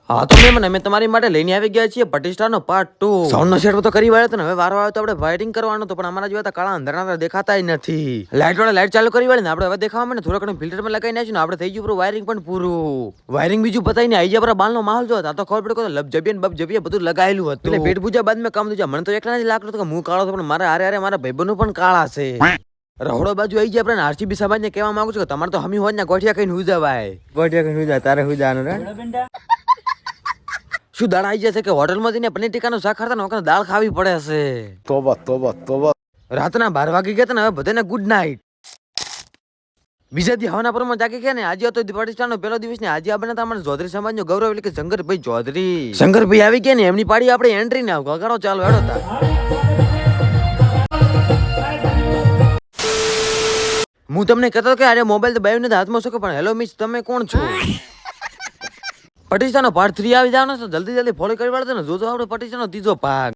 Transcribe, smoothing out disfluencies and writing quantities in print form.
હા તો મેં તમારી માટે લઈને આવી ગયા છીએ પટિસ્ટાનો પાર્ટ 2 સાઉન્ડ નો સેટ તો કરી વાળ્યો હતો ને હવે વારો આવ્યો તો આપણે વાયરિંગ કરવાનો તો પણ અમારા જેવા કાળા અંધારા દેખાતા નથી લાઈટ વાળા લાઈટ ચાલુ કરી વાળી ને આપણે હવે દેખાવા મને થોડા ઘણું ફિલ્ટર માં લગાવી નાખ્યું ને આપણે થઈ ગયું પૂરું વાયરિંગ પણ પૂરું વાયરિંગ બીજું પતાઈ ને આઈ ગયા આપણા બાલનો માહોલ જો તો ખબર પડે લબ જબિયન બબ જબિયા બધું લગાવેલું હતું એટલે પેટ પૂજા બાદ મેં કામ દીધું મને તો એકલા જ લાગતું હતું કે હું કાળો હતો પણ મારા હારે મારા ભાઈબંધો પણ કાળા છે રહોડો બાજુ આવી જાય આપણે આરસીબી સમાજ ને કહેવા માંગુ છું કે તમારે તો હમી હોય ને ગોઠિયા કઈ હુજાવાય ગોઠિયા કઈ હુજા તારે હુજાનું રે શું દાળ આવી જશે કે હોટલમાં જઈને પનીર ટીકાનું શાક ખાતા ને દાળ ખાવી પડે છે તોબા તોબા તોબા રાતના 12 વાગી ગયા ને હવે બધાને ગુડ નાઇટ બીજા દી હવાના પરમાં જાગી ગયા ને આજે હતો પટિસ્ટાનો પહેલો દિવસ ને આજે આપણે તમારા ચૌધરી સમાજનો ગૌરવ એટલે કે શંકરભાઈ ચૌધરી શંકરભાઈ આવી ગયા ને એમની પાડી આપણે એન્ટ્રી ને ગગાડો ચાલો હેડો તા હું તમને કહેતો કે અરે મોબાઈલ તો બાયું ને હાથમાં શકો પણ હેલો મિસ તમે કોણ છો પટિસ્ટાનો પાર્ટ 3 આવી જવાનો છે જલ્દી ફોલો કરી વાળો ને જોજો આપણે પટિસ્ટાનો ત્રીજો ભાગ